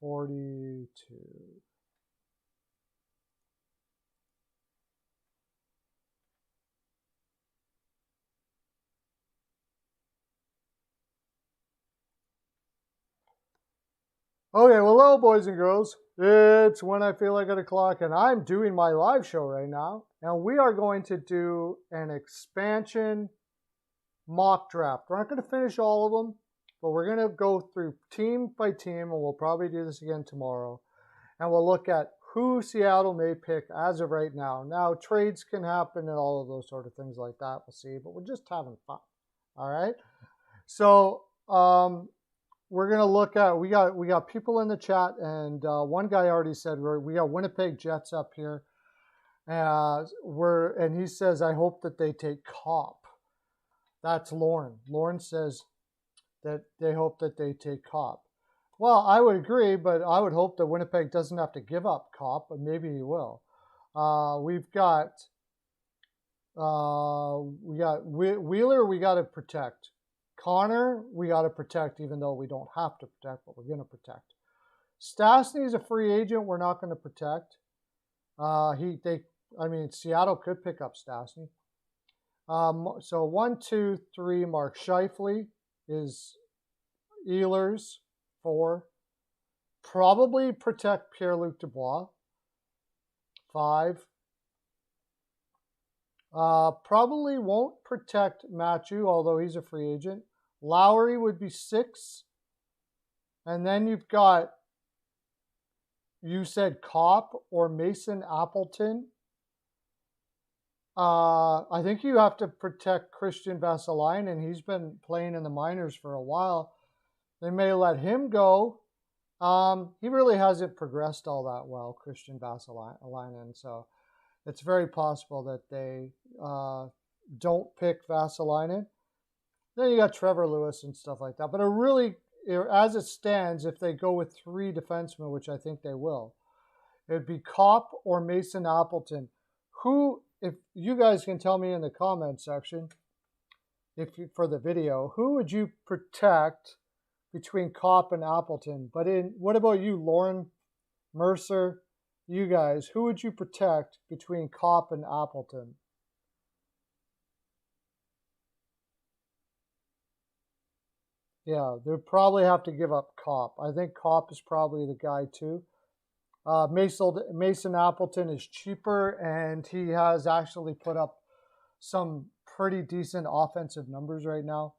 42. Okay, well, hello, boys and girls. It's When I Feel Like at O'Clock, and I'm doing my live show right now. And we are going to do an expansion mock draft. We're not going to finish all of them, but we're going to go through team by team, and we'll probably do this again tomorrow. And we'll look at who Seattle may pick as of right now. Now, trades can happen and all of those sort of things like that. We'll see, but we're just having fun. All right? So, we're gonna look at we got people in the chat, and one guy already said we got Winnipeg Jets up here. And he says I hope that they take Cop. That's Lauren. Lauren says that they hope that they take Cop. Well, I would agree, but I would hope that Winnipeg doesn't have to give up Cop, but maybe he will. We've got Wheeler. We got to protect. Connor, we got to protect, even though we don't have to protect, but we're going to protect. Stastny is a free agent. We're not going to protect. Seattle could pick up Stastny. So 1, 2, 3. Mark Scheifele is Ehlers. 4. Probably protect Pierre-Luc Dubois. 5. Probably won't protect Matthew, although he's a free agent. Lowry would be 6. And then you've got, you said Cop or Mason Appleton. I think you have to protect Christian Vesalainen, and he's been playing in the minors for a while. They may let him go. He really hasn't progressed all that well, Christian Vesalainen, so it's very possible that they don't pick Vesalainen. Then you got Trevor Lewis and stuff like that. But as it stands, if they go with 3 defensemen, which I think they will, it would be Cop or Mason Appleton. Who, if you guys can tell me in the comment section, for the video, who would you protect between Cop and Appleton? But what about you, Lauren, Mercer? You guys, who would you protect between Cop and Appleton? Yeah, they'd probably have to give up Cop. I think Cop is probably the guy too. Mason Appleton is cheaper, and he has actually put up some pretty decent offensive numbers right now.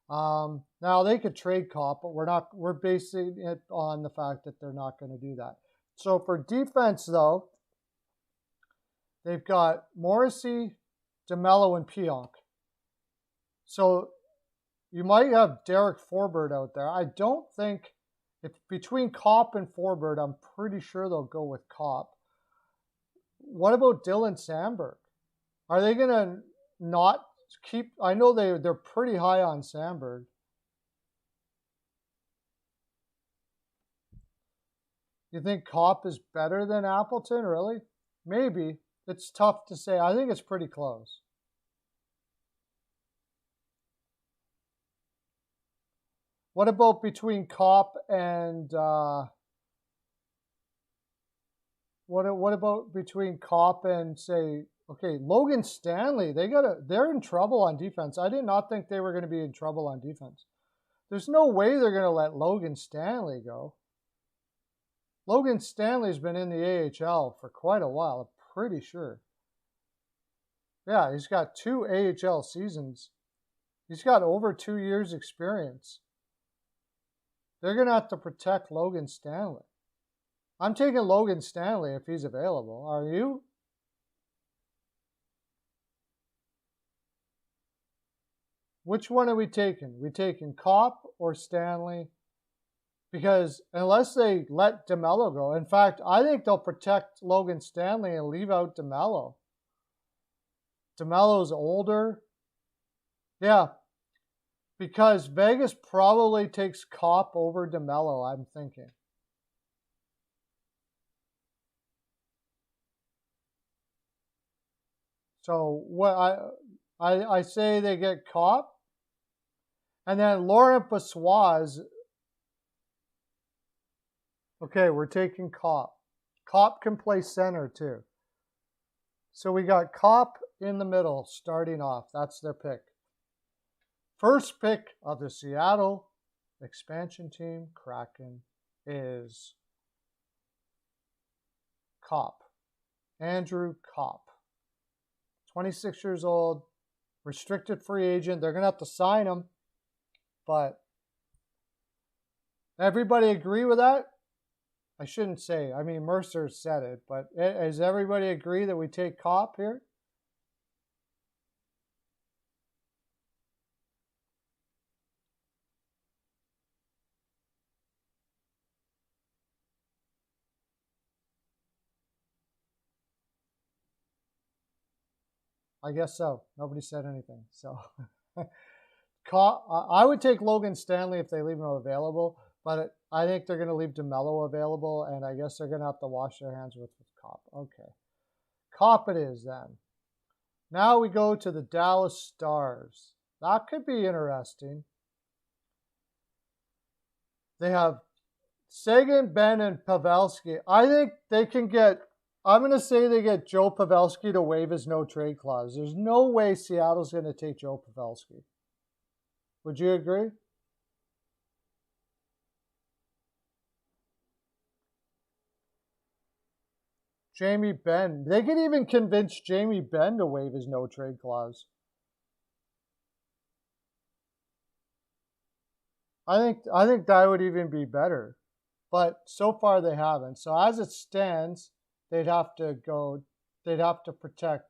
Now they could trade Cop, but we're basing it on the fact that they're not going to do that. So for defense, though, they've got Morrissey, DeMello, and Pionk. So you might have Derek Forbert out there. I don't think, if between Cop and Forbert, I'm pretty sure they'll go with Cop. What about Dylan Sandberg? Are they going to not keep? I know they're pretty high on Sandberg. You think Cop is better than Appleton, really? Maybe. It's tough to say. I think it's pretty close. What about between Cop and what about between Cop and, say, okay, Logan Stanley? They're in trouble on defense. I did not think they were going to be in trouble on defense. There's no way they're going to let Logan Stanley go. Logan Stanley's been in the AHL for quite a while, I'm pretty sure. Yeah, he's got 2 AHL seasons. He's got over 2 years experience. They're going to have to protect Logan Stanley. I'm taking Logan Stanley if he's available. Are you? Which one are we taking? We taking Cop or Stanley? Because unless they let DeMello go, in fact, I think they'll protect Logan Stanley and leave out DeMello. DeMello's older. Yeah, because Vegas probably takes Cop over DeMello, I'm thinking. So what I say they get Cop, and then Laurent Brossoit Okay, we're taking Cop. Cop can play center too. So we got Cop in the middle starting off. That's their pick. First pick of the Seattle expansion team, Kraken, is Cop. Andrew Cop. 26 years old, restricted free agent. They're going to have to sign him, but everybody agree with that? I shouldn't say. I mean, Mercer said it, but does everybody agree that we take Cop here? I guess so. Nobody said anything. So I would take Logan Stanley if they leave him available, but I think they're going to leave DeMello available, and I guess they're going to have to wash their hands with Cop. Okay. Cop it is then. Now we go to the Dallas Stars. That could be interesting. They have Seguin, Ben, and Pavelski. I think they can get, I'm going to say they get Joe Pavelski to waive his no-trade clause. There's no way Seattle's going to take Joe Pavelski. Would you agree? Jamie Benn. They could even convince Jamie Benn to waive his no-trade clause. I think that would even be better. But so far they haven't. So as it stands, they'd have to protect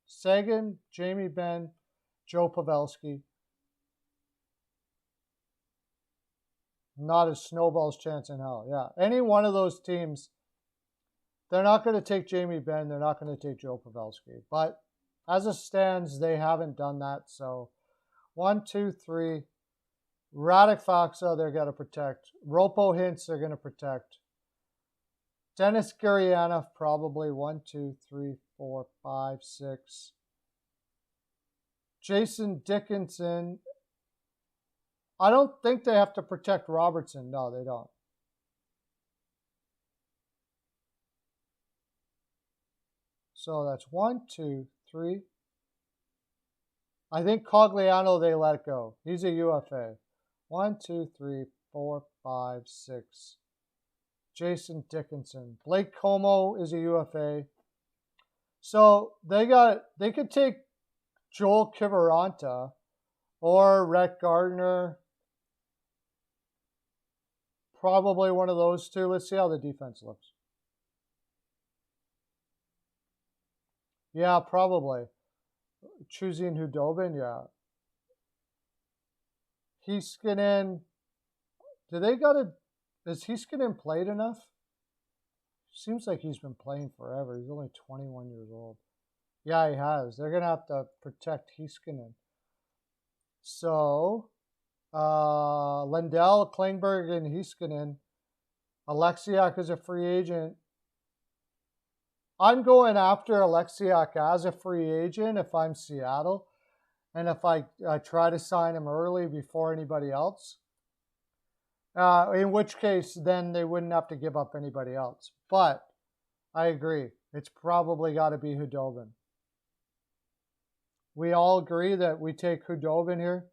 Seguin, Jamie Benn, Joe Pavelski. Not a snowball's chance in hell. Yeah. Any one of those teams, they're not going to take Jamie Benn. They're not going to take Joe Pavelski. But as it stands, they haven't done that. So 1, 2, 3. Radek Faksa, they're going to protect. Ropo Hintz, they're going to protect. Dennis Gurianov, probably 1, 2, 3, 4, 5, 6. Jason Dickinson. I don't think they have to protect Robertson. No, they don't. So that's 1, 2, 3. I think Cogliano, they let go. He's a UFA. 1, 2, 3, 4, 5, 6. Jason Dickinson. Blake Como is a UFA. So they could take Joel Kiviranta or Rhett Gardner. Probably one of those two. Let's see how the defense looks. Yeah, probably. Choosing Hudobin, yeah. Heiskanen. Is Heiskanen played enough? Seems like he's been playing forever. He's only 21 years old. Yeah, he has. They're going to have to protect Heiskanen. So, Lindell, Klingberg, and Heiskanen. Alexiak is a free agent. I'm going after Alexiak as a free agent if I'm Seattle. And if I try to sign him early before anybody else. In which case, then they wouldn't have to give up anybody else. But I agree. It's probably got to be Hudobin. We all agree that we take Hudobin here.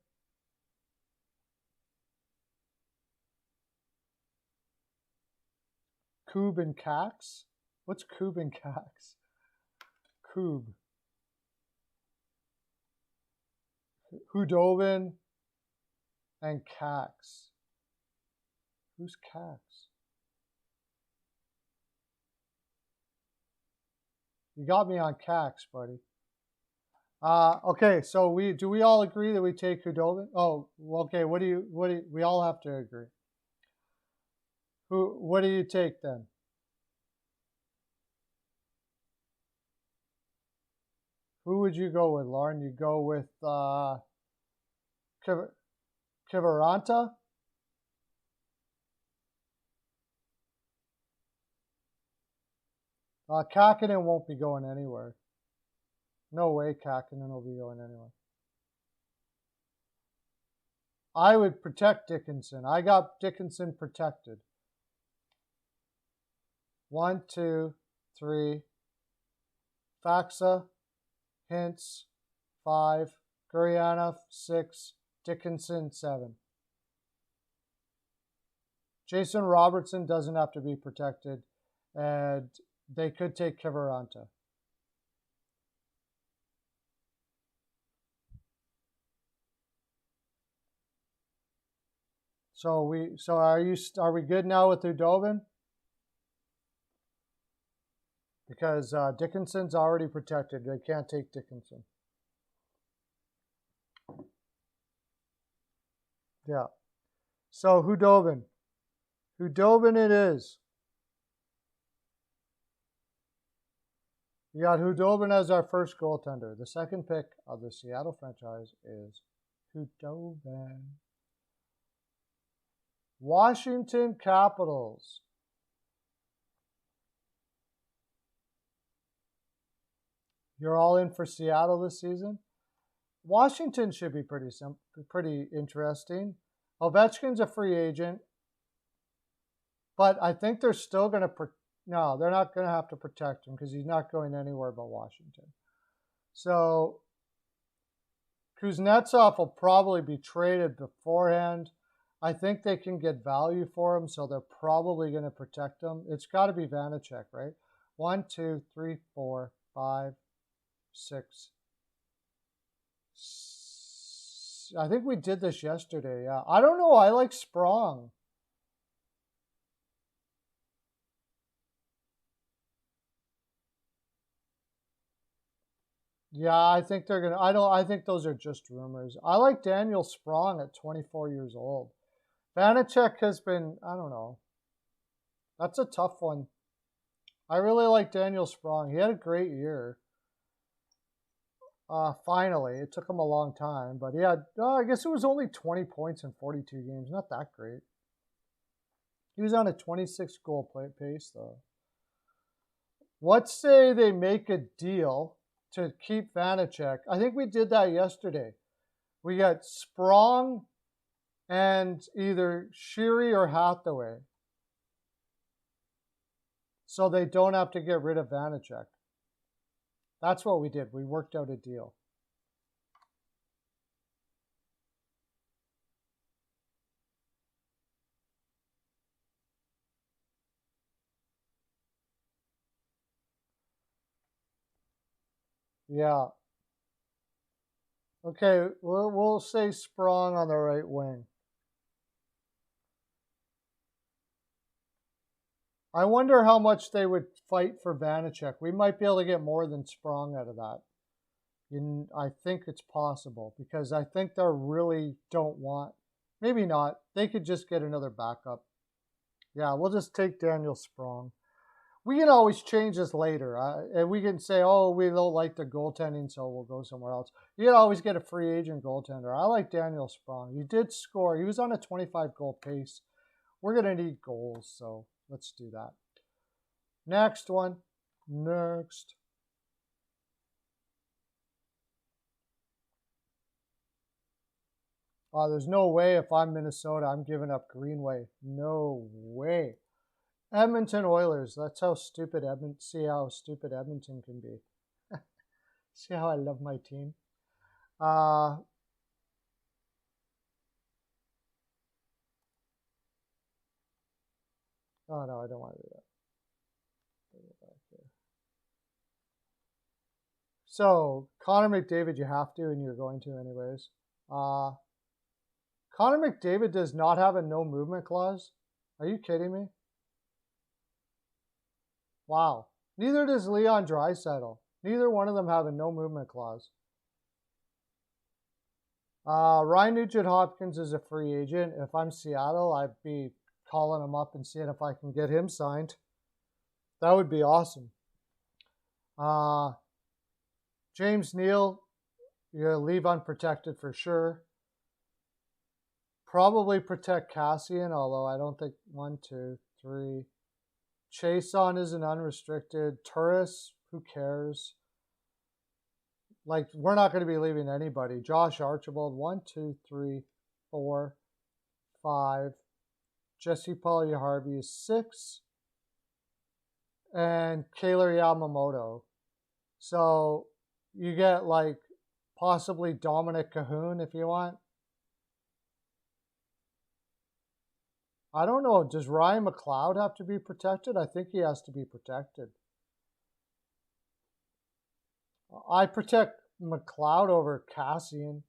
Koob and Cax? What's Koob and Cax? Koob. Hudobin and Cax. Who's Cax? You got me on Cax, buddy. Okay, so do we all agree that we take Hudobin? Oh, okay. What do you? We all have to agree. What do you take then? Who would you go with, Lauren? You go with Kiviranta? Kakinen won't be going anywhere. No way Kakinen will be going anywhere. I would protect Dickinson. I got Dickinson protected. 1, 2, 3. Faxa, Hintz, 5. Gurianov, 6. Dickinson, 7. Jason Robertson doesn't have to be protected, and they could take Kiviranta. So are we good now with Udobin? Because Dickinson's already protected. They can't take Dickinson. Yeah. So Hudobin. Hudobin it is. We got Hudobin as our first goaltender. The second pick of the Seattle franchise is Hudobin. Washington Capitals. You're all in for Seattle this season? Washington should be pretty interesting. Ovechkin's a free agent, but I think they're still going to no, they're not going to have to protect him because he's not going anywhere but Washington. So Kuznetsov will probably be traded beforehand. I think they can get value for him, so they're probably going to protect him. It's got to be Vanacek, right? 1, 2, 3, 4, 5, 6. I think we did this yesterday. Yeah, I don't know. I like Sprong. Yeah, I think they're gonna. I think those are just rumors. I like Daniel Sprong at 24 years old. Vanacek has been. I don't know. That's a tough one. I really like Daniel Sprong. He had a great year. Finally, it took him a long time, but he had. I guess it was only 20 points in 42 games. Not that great. He was on a 26 goal pace though. Let's say they make a deal to keep Vanacek. I think we did that yesterday. We got Sprong and either Sheary or Hathaway. So they don't have to get rid of Vanacek. That's what we did. We worked out a deal. Yeah. Okay, we'll say Sprong on the right wing. I wonder how much they would fight for Vanacek. We might be able to get more than Sprong out of that. I think it's possible because I think they really don't want. Maybe not. They could just get another backup. Yeah, we'll just take Daniel Sprong. We can always change this later. And we can say, oh, we don't like the goaltending, so we'll go somewhere else. You can always get a free agent goaltender. I like Daniel Sprong. He did score. He was on a 25-goal pace. We're going to need goals, so let's do that. Next one. Next. There's no way if I'm Minnesota, I'm giving up Greenway. No way. Edmonton Oilers. That's how stupid see how stupid Edmonton can be. See how I love my team. Oh no, I don't want to do that. So Connor McDavid, you have to, and you're going to anyways. Connor McDavid does not have a no movement clause. Are you kidding me? Wow. Neither does Leon Draisaitl. Neither one of them have a no movement clause. Ryan Nugent-Hopkins is a free agent. If I'm Seattle, I'd be calling him up and seeing if I can get him signed. That would be awesome. James Neal, you leave unprotected for sure. Probably protect Cassian, although I don't think 1, 2, 3. Chason is an unrestricted. Turris, who cares? Like, we're not going to be leaving anybody. Josh Archibald, 1, 2, 3, 4, 5. Jesse Puljujärvi is 6. and Kailer Yamamoto. So you get like possibly Dominic Cahoon if you want. I don't know. Does Ryan McLeod have to be protected? I think he has to be protected. I protect McLeod over Cassian.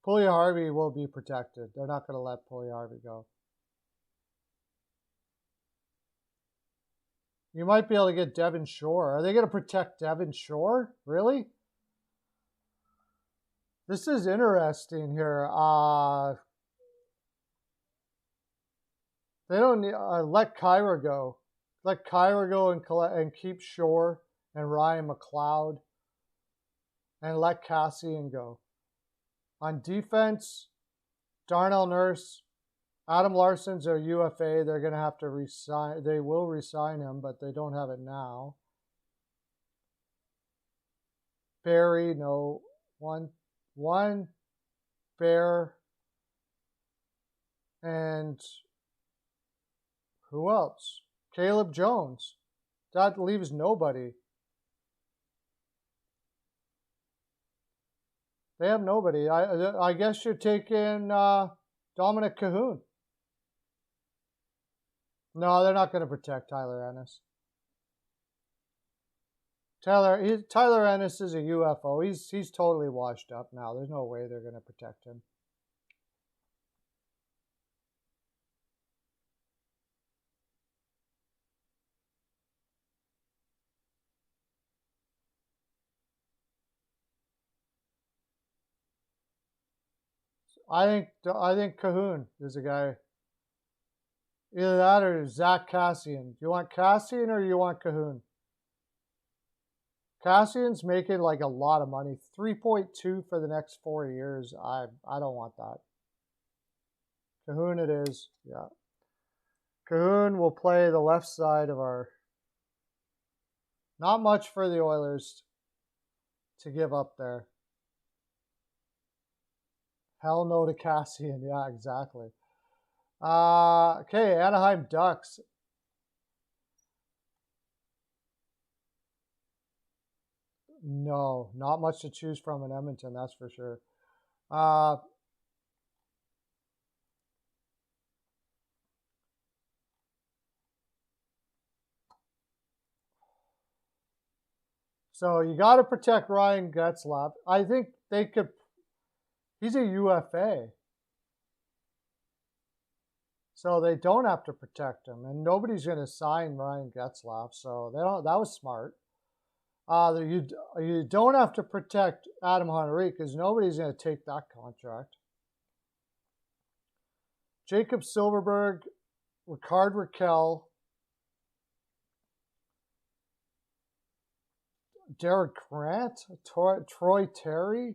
Puljujärvi will be protected. They're not going to let Puljujärvi go. You might be able to get Devin Shore. Are they going to protect Devin Shore? Really? This is interesting here. They don't need, let Kyra go. Let Kyra go and keep Shore and Ryan McLeod. And let Cassian go. On defense, Darnell Nurse, Adam Larson's a UFA. They're going to have to resign. They will resign him, but they don't have it now. Barry, no. One Bear. And who else? Caleb Jones. That leaves nobody. They have nobody. I guess you're taking Dominic Cahoon. No, they're not going to protect Tyler Ennis. Tyler Ennis is a UFO. He's totally washed up now. There's no way they're going to protect him. I think Cahoon is a guy. Either that or Zach Cassian. Do you want Cassian or you want Cahoon? Cassian's making like a lot of money. 3.2 for the next 4 years. I don't want that. Cahoon it is. Yeah. Cahoon will play the left side of our... Not much for the Oilers to give up there. Hell no to Cassian. Yeah, exactly. Okay, Anaheim Ducks. No, not much to choose from in Edmonton, that's for sure. So you got to protect Ryan Getzlaf. I think they could... He's a UFA. So they don't have to protect him. And nobody's going to sign Ryan Getzlaf. So they don't. That was smart. You don't have to protect Adam Henrique because nobody's going to take that contract. Jacob Silverberg, Ricard Raquel, Derek Grant, Troy Terry.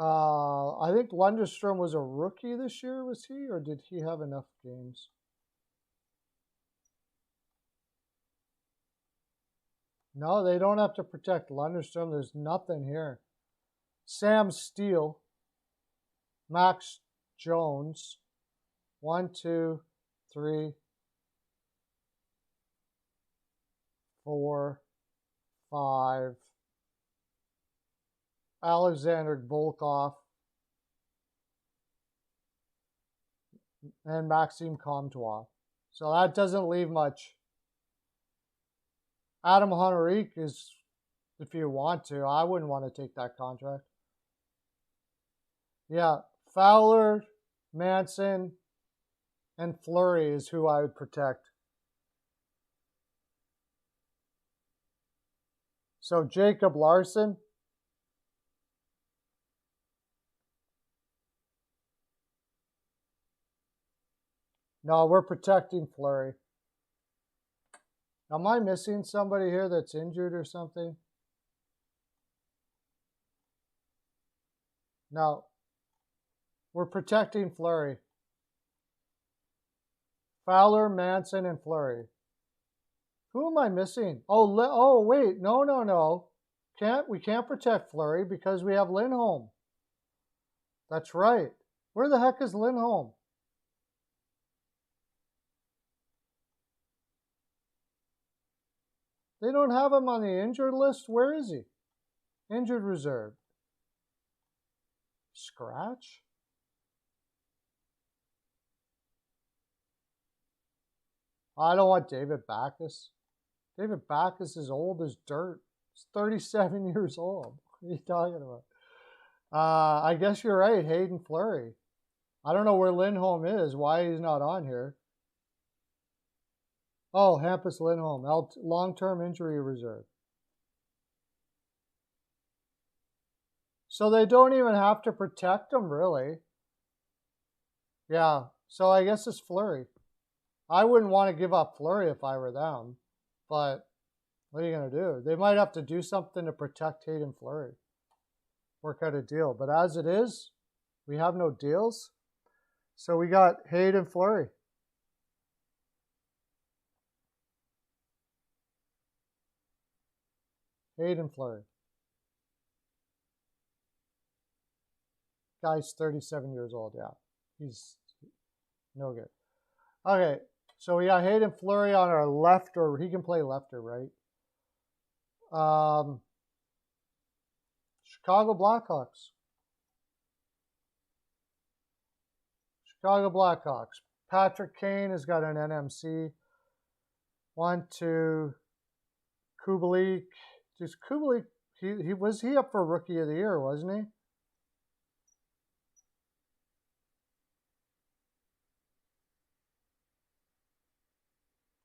I think Lundestrom was a rookie this year, was he? Or did he have enough games? No, they don't have to protect Lundestrom. There's nothing here. Sam Steele, Max Jones, 1, 2, 3, 4, 5. Alexander Volkov, and Maxime Comtois. So that doesn't leave much. Adam Henrique is, if you want to, I wouldn't want to take that contract. Yeah, Fowler, Manson, and Fleury is who I would protect. So Jacob Larson. No, we're protecting Fleury. Am I missing somebody here that's injured or something? No. We're protecting Fleury. Fowler, Manson, and Fleury. Who am I missing? Oh, wait. No. We can't protect Fleury because we have Lindholm. That's right. Where the heck is Lindholm? They don't have him on the injured list. Where is he? Injured reserve. Scratch? I don't want David Backus. David Backus is old as dirt. He's 37 years old. What are you talking about? I guess you're right, Hayden Fleury. I don't know where Lindholm is, why he's not on here. Oh, Hampus Lindholm, long-term injury reserve. So they don't even have to protect him, really. Yeah, so I guess it's Fleury. I wouldn't want to give up Fleury if I were them, but what are you going to do? They might have to do something to protect Hayden Fleury. Work out a deal. But as it is, we have no deals. So we got Hayden Fleury. Hayden Fleury. Guy's 37 years old, yeah. He's no good. Okay, so we got Hayden Fleury on our left, or he can play left or right. Chicago Blackhawks. Chicago Blackhawks. Patrick Kane has got an NMC. 1, 2. Kubalik. Just Kubalik. He was he up for Rookie of the Year, wasn't he?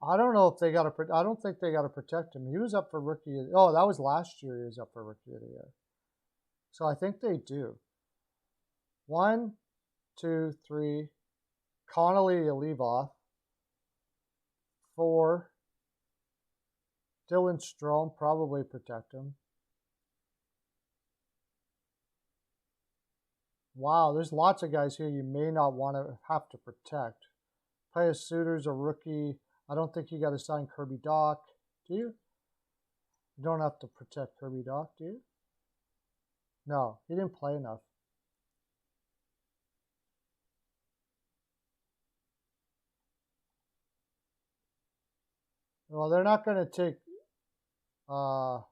I don't know if they got to. I don't think they got to protect him. He was up for Rookie of the Year. Oh, that was last year. He was up for Rookie of the Year. So I think they do. 1, 2, 3. Connolly, you leave off. 4. Dylan Strome, probably protect him. Wow, there's lots of guys here you may not want to have to protect. Pius Suter's a rookie. I don't think you got to sign Kirby Dach, do you? You don't have to protect Kirby Dach, do you? No, he didn't play enough. Well, they're not going to take... oh,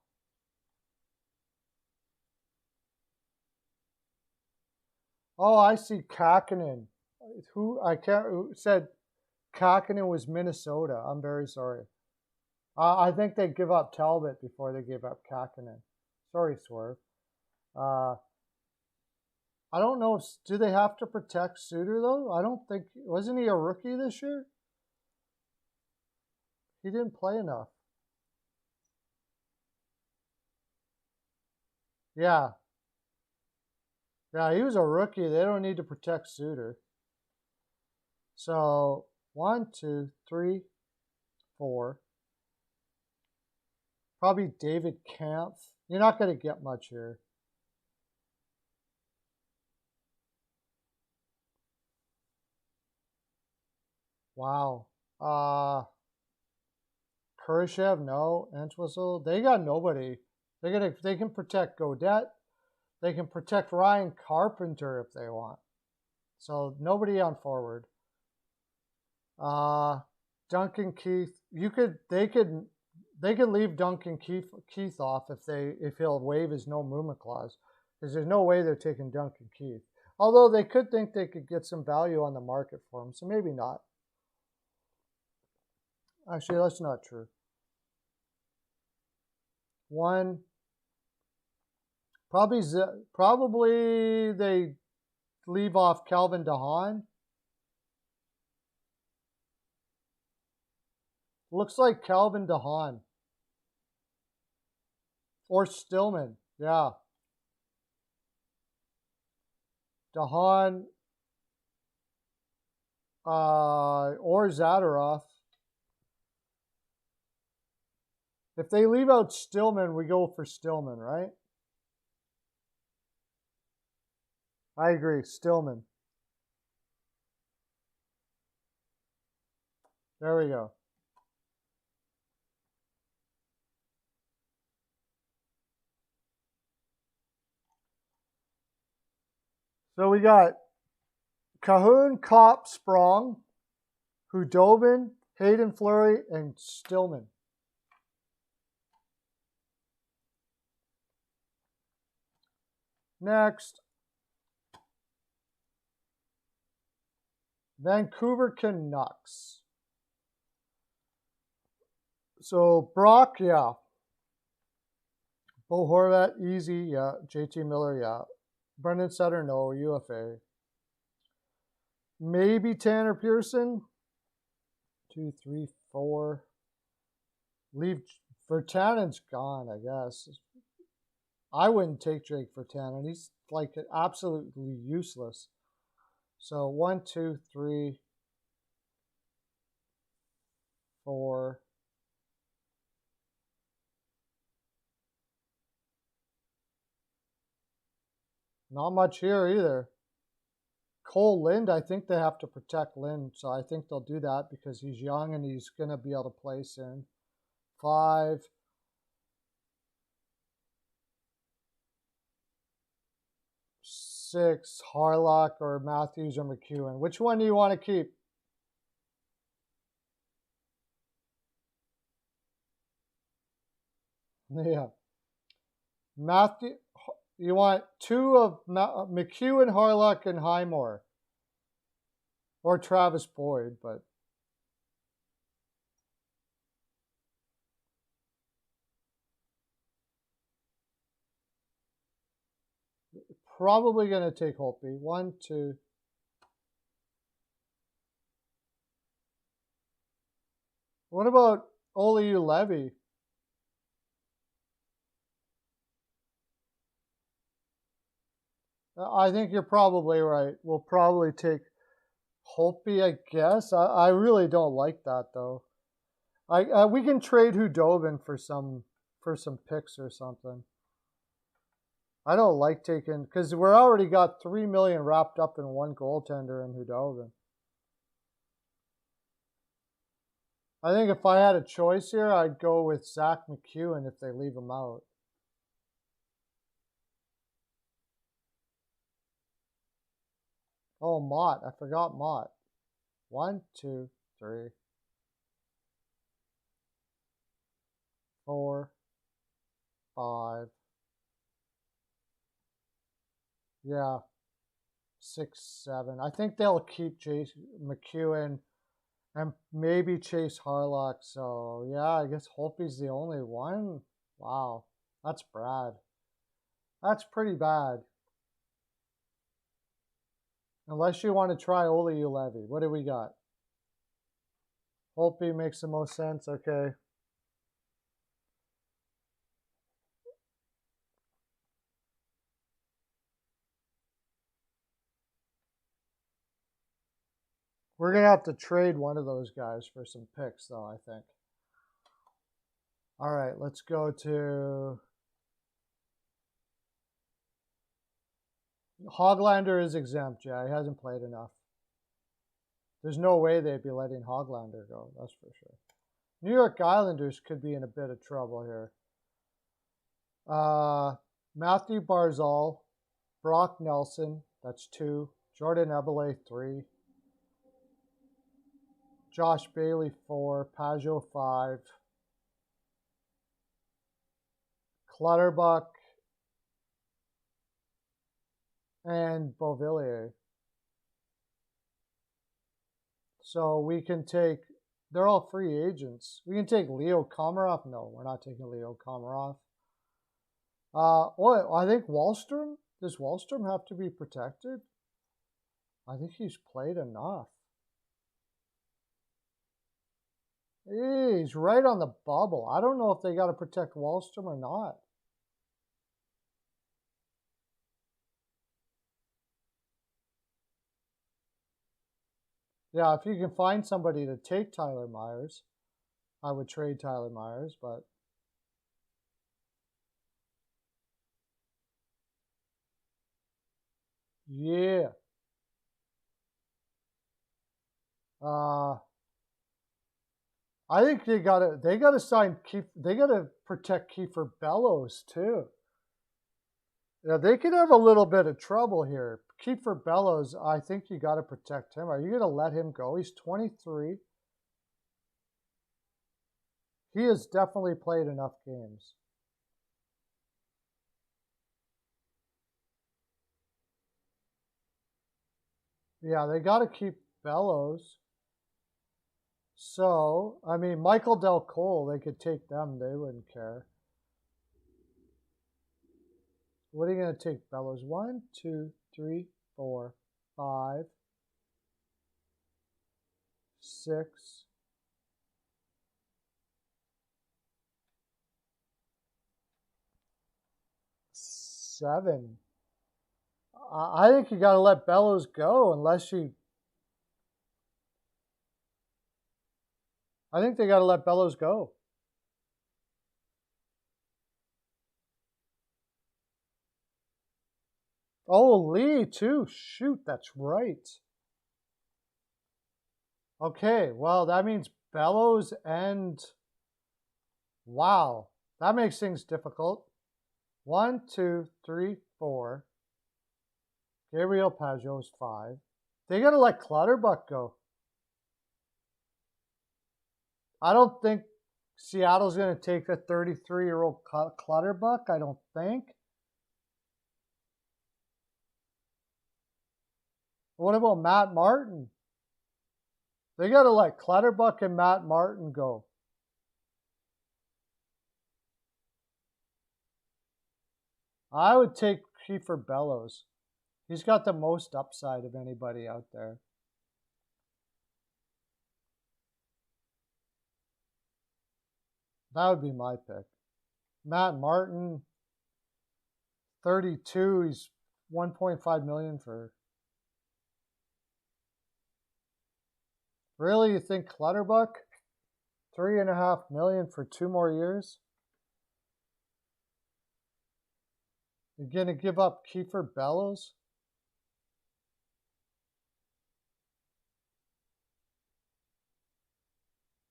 I see Kakinen. Who said Kakinen was Minnesota. I'm very sorry. I think they give up Talbot before they give up Kakinen. Sorry, Swerve. I don't know if... Do they have to protect Suter, though? I don't think... Wasn't he a rookie this year? He didn't play enough. Yeah. Yeah, he was a rookie. They don't need to protect Suter. So, 1, 2, 3, 4. Probably David Kampf. You're not going to get much here. Wow. Khrushchev, no. Entwistle, they got nobody. They can protect Gaudette. They can protect Ryan Carpenter if they want. So nobody on forward. Duncan Keith, they could leave Duncan Keith off if he'll waive his no movement clause, because there's no way they're taking Duncan Keith. Although they could think they could get some value on the market for him, so maybe not. Actually, that's not true. 1. Probably they leave off Calvin DeHaan. Looks like Calvin DeHaan. Or Stillman, yeah. DeHaan or Zadorov. If they leave out Stillman, we go for Stillman, right? I agree, Stillman. There we go. So we got Cahoon, Kopp, Sprong, Hudobin, Hayden Fleury, and Stillman. Next. Vancouver Canucks. So Brock, yeah. Bo Horvat, easy, yeah. JT Miller, yeah. Brendan Sutter, no. UFA. Maybe Tanner Pearson. 2, 3, 4. Leave Virtanen's gone, I guess. I wouldn't take Jake Virtanen. He's like absolutely useless. So 1, 2, 3, 4. Not much here either. Cole Lind, I think they have to protect Lind, so I think they'll do that because he's young and he's going to be able to play soon. 5. 6, Harlock or Matthews or McEwen. Which one do you want to keep? Yeah. Matthew, you want 2 of McEwen, Harlock, and Highmore. Or Travis Boyd, but probably going to take Holtby. 1, 2. What about Oliu Levy? I think you're probably right. We'll probably take Holtby, I guess. I really don't like that though. We can trade Hudobin for some picks or something. I don't like taking because we're already got $3 million wrapped up in one goaltender in Hudobin. I think if I had a choice here, I'd go with Zach McEwen if they leave him out. Oh, Mott. I forgot Mott. 1, 2, 3, 4, 5. Yeah. 6, 7. I think they'll keep Jason McEwen and maybe Chase Harlock. So, yeah, I guess Holtby's the only one. Wow. That's bad. That's pretty bad. Unless you want to try Oliu Levy. What do we got? Holtby makes the most sense. Okay. We're going to have to trade one of those guys for some picks, though, I think. All right, let's go to... Hoglander is exempt, yeah. He hasn't played enough. There's no way they'd be letting Hoglander go, that's for sure. New York Islanders could be in a bit of trouble here. Matthew Barzal, Brock Nelson, that's 2. Jordan Eberle, 3. Josh Bailey, 4. Pajot, 5. Clutterbuck, and Beauvillier. So we can take, they're all free agents. We can take Leo Komarov. No, we're not taking Leo Komarov. I think Wallstrom. Does Wallstrom have to be protected? I think he's played enough. He's right on the bubble. I don't know if they got to protect Wallstrom or not. Yeah, if you can find somebody to take Tyler Myers, I would trade Tyler Myers, but yeah. I think they gotta sign they gotta protect Kiefer Bellows too. Yeah, they could have a little bit of trouble here. Kiefer Bellows, I think you got to protect him. Are you going to let him go? He's 23. He has definitely played enough games. Yeah, they got to keep Bellows. So, I mean, Michael Del Cole, they could take them. They wouldn't care. What are you going to take, Bellows? 1, 2, 3, 4, 5, 6, 7. I think you got to let Bellows go unless you. I think they got to let Bellows go. Oh, Lee, too. Shoot, that's right. Okay, well, that means Bellows and. Wow, that makes things difficult. 1, 2, 3, 4. Gabriel Pajot's 5. They got to let Clutterbuck go. I don't think Seattle's going to take a 33-year-old Clutterbuck. I don't think. What about Matt Martin? They got to let Clutterbuck and Matt Martin go. I would take Kiefer Bellows. He's got the most upside of anybody out there. That would be my pick. Matt Martin, 32. He's 1.5 million for. Really, you think Clutterbuck? 3.5 million for 2 more years? You're gonna give up Kiefer Bellows?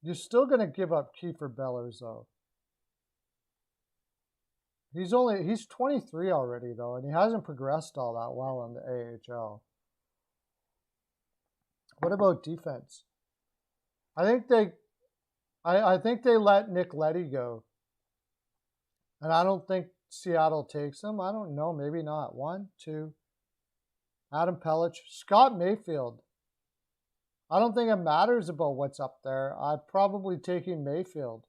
You're still gonna give up Kiefer Bellows though. He's 23 already though, and he hasn't progressed all that well in the AHL. What about defense? I think they let Nick Leddy go. And I don't think Seattle takes him. I don't know, maybe not. 1, 2. Adam Pellich, Scott Mayfield. I don't think it matters about what's up there. I'm probably taking Mayfield.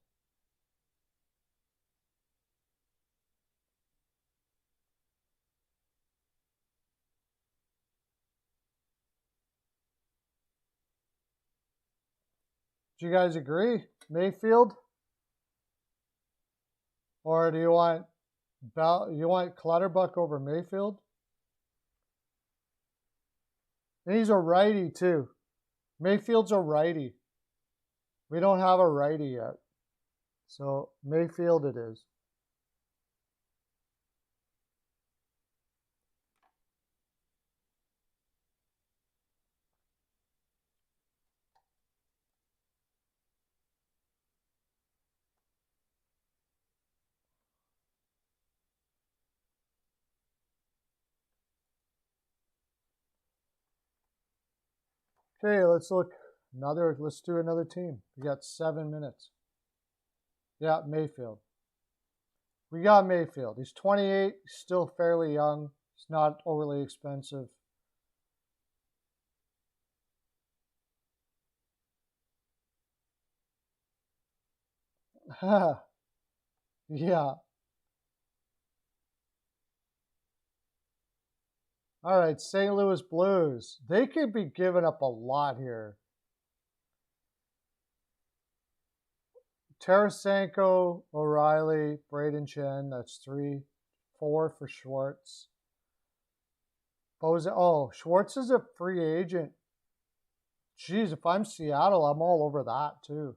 Do you guys agree? Mayfield? Or do you want Clutterbuck over Mayfield? And he's a righty too. Mayfield's a righty. We don't have a righty yet. So Mayfield it is. Okay, let's do another team. We got 7 minutes. Yeah, Mayfield. We got Mayfield. He's 28, still fairly young. He's not overly expensive. Yeah. All right, St. Louis Blues. They could be giving up a lot here. Tarasenko, O'Reilly, Braden Chen. That's 3. 4 for Schwartz. Schwartz is a free agent. Geez, if I'm Seattle, I'm all over that too.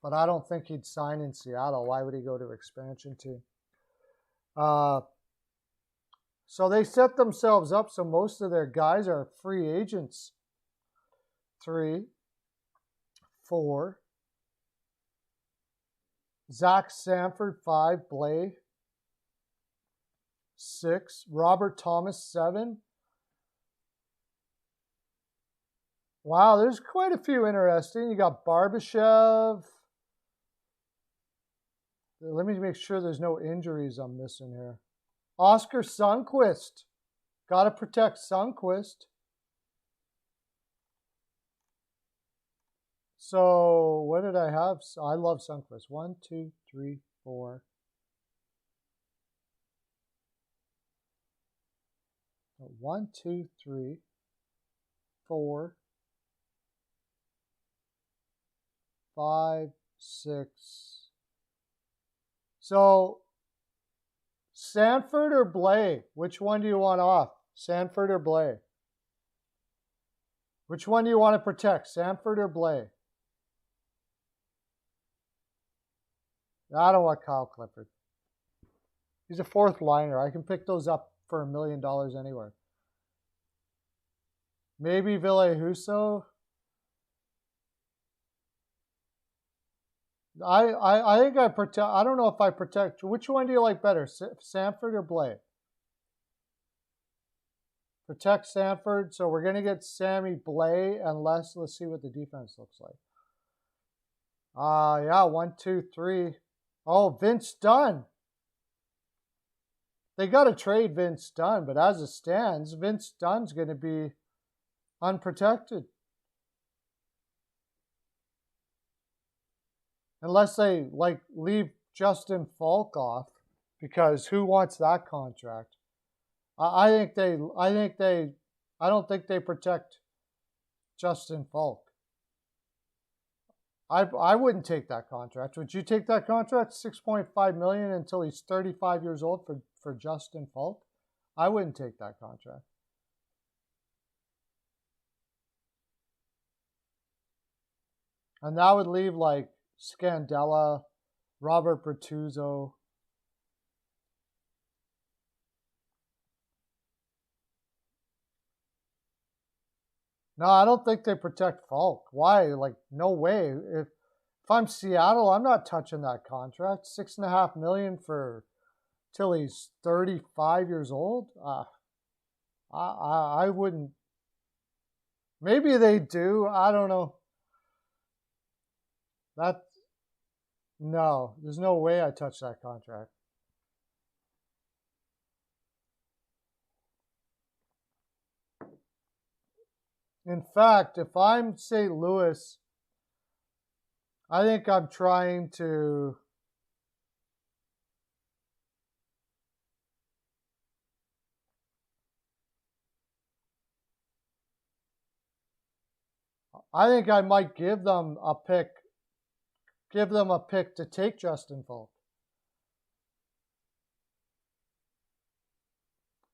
But I don't think he'd sign in Seattle. Why would he go to expansion team? So they set themselves up so most of their guys are free agents. 3, 4. Zach Sanford, 5. Blais, 6. Robert Thomas, 7. Wow, there's quite a few interesting. You got Barbashev. Let me make sure there's no injuries I'm missing here. Oscar Sundqvist. Got to protect Sundqvist. So what did I have? So I love Sunquist. 1, 2, 3, 4. 1, 2, 3, 4, 5, 6. So Sanford or Blay? Which one do you want off? Sanford or Blay? Which one do you want to protect? Sanford or Blay? I don't want Kyle Clifford. He's a fourth liner. I can pick those up for $1 million anywhere. Maybe Villejuso. I think I protect. I don't know if I protect. Which one do you like better, Sanford or Blay? Protect Sanford. So we're going to get Sammy Blay unless, let's see what the defense looks like. Yeah, 1, 2, 3. Oh, Vince Dunn. They got to trade Vince Dunn, but as it stands, Vince Dunn's going to be unprotected. Unless they leave Justin Falk off, because who wants that contract? I don't think they protect Justin Falk. I wouldn't take that contract. Would you take that contract? $6.5 million until he's 35 years old for Justin Falk? I wouldn't take that contract. And that would leave like Scandella, Robert Bertuzzo. No, I don't think they protect Falk. Why? Like, no way. If I'm Seattle, I'm not touching that contract. $6.5 million for till he's 35 years old. I wouldn't. Maybe they do. I don't know. No, there's no way I touch that contract. In fact, if I'm St. Louis, I think I'm trying to I think I might give them a pick to take Justin Falk.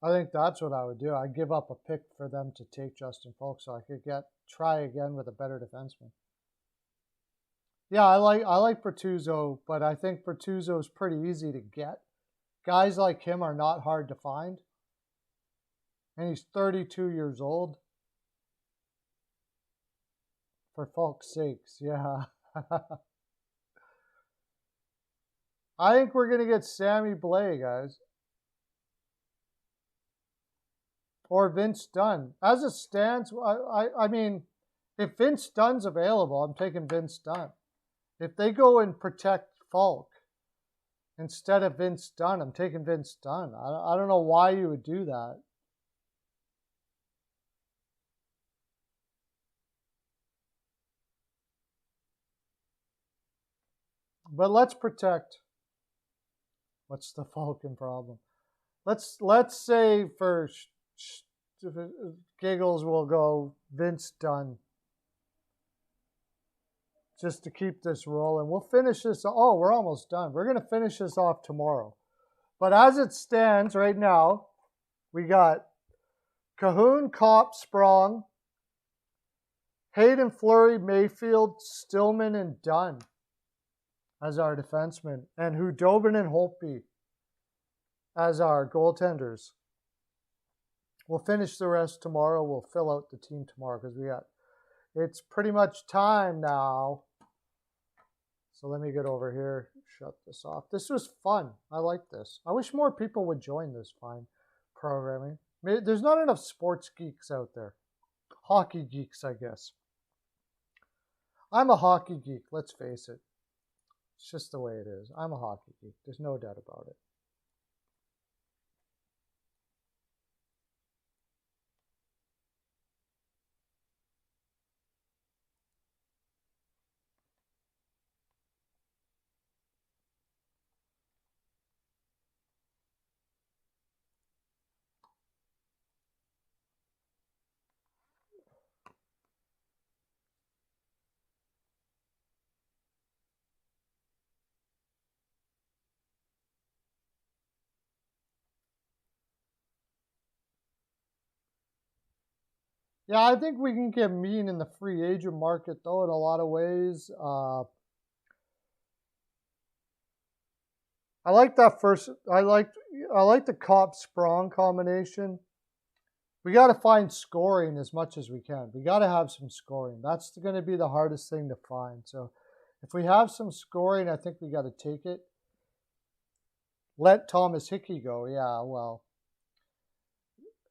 I think that's what I would do. I'd give up a pick for them to take Justin Falk so I could try again with a better defenseman. Yeah, I like Bertuzzo, but I think Bertuzzo is pretty easy to get. Guys like him are not hard to find. And he's 32 years old. For Falk's sakes, yeah. I think we're going to get Sammy Blay, guys. Or Vince Dunn. As it stands, I mean, if Vince Dunn's available, I'm taking Vince Dunn. If they go and protect Falk instead of Vince Dunn, I'm taking Vince Dunn. I don't know why you would do that. But let's protect. What's the Falcon problem? Let's say for giggles we'll go Vince Dunn. Just to keep this rolling. We'll finish this. Oh, we're almost done. We're going to finish this off tomorrow. But as it stands right now, we got Cahoon, Kopp, Sprong, Hayden, Fleury, Mayfield, Stillman, and Dunn as our defensemen. And Hudobin and Holtby as our goaltenders. We'll finish the rest tomorrow. We'll fill out the team tomorrow because it's pretty much time now. So let me get over here, shut this off. This was fun. I like this. I wish more people would join this fine programming. There's not enough sports geeks out there. Hockey geeks, I guess. I'm a hockey geek, let's face it. It's just the way it is. I'm a hockey geek. There's no doubt about it. Yeah, I think we can get mean in the free agent market, though, in a lot of ways. I like that first. I like the Cop Sprong combination. We got to find scoring as much as we can. We got to have some scoring. That's going to be the hardest thing to find. So if we have some scoring, I think we got to take it. Let Thomas Hickey go. Yeah, well,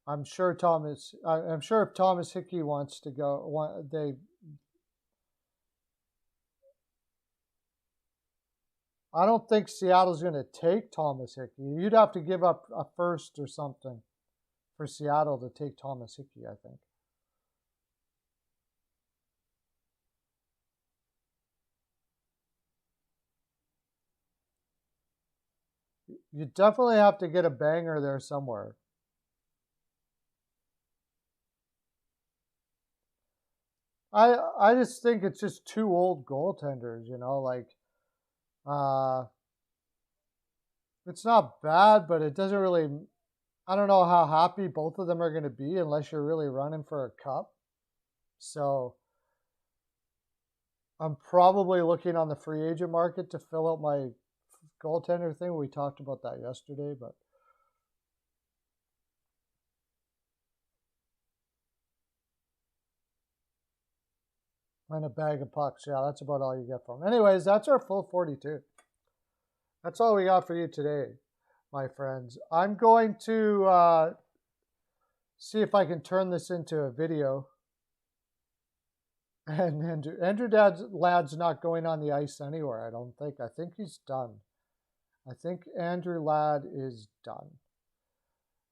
I'm sure if Thomas Hickey wants to go, I don't think Seattle's going to take Thomas Hickey. You'd have to give up a first or something for Seattle to take Thomas Hickey, I think. You definitely have to get a banger there somewhere. I just think it's just two old goaltenders, you know, like it's not bad, but it doesn't really, I don't know how happy both of them are going to be unless you're really running for a cup. So I'm probably looking on the free agent market to fill out my goaltender thing. We talked about that yesterday, but and a bag of pucks. Yeah, that's about all you get from. Anyways, that's our full 42. That's all we got for you today, my friends. I'm going to see if I can turn this into a video. And Andrew Ladd's not going on the ice anywhere, I don't think. I think he's done. I think Andrew Ladd is done.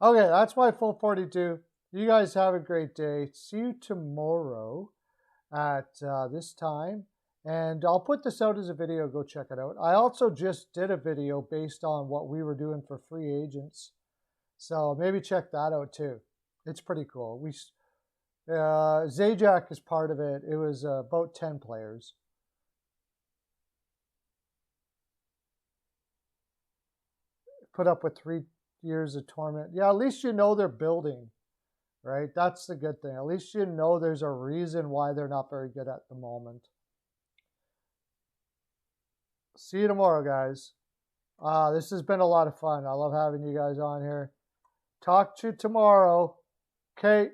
Okay, that's my full 42. You guys have a great day. See you tomorrow at this time. And I'll put this out as a video. Go check it out. I also just did a video based on what we were doing for free agents. So maybe check that out too. It's pretty cool. Zajac is part of it. It was about 10 players. Put up with 3 years of torment. Yeah, at least you know they're building, right? That's the good thing. At least you know there's a reason why they're not very good at the moment. See you tomorrow, guys. This has been a lot of fun. I love having you guys on here. Talk to you tomorrow. Okay.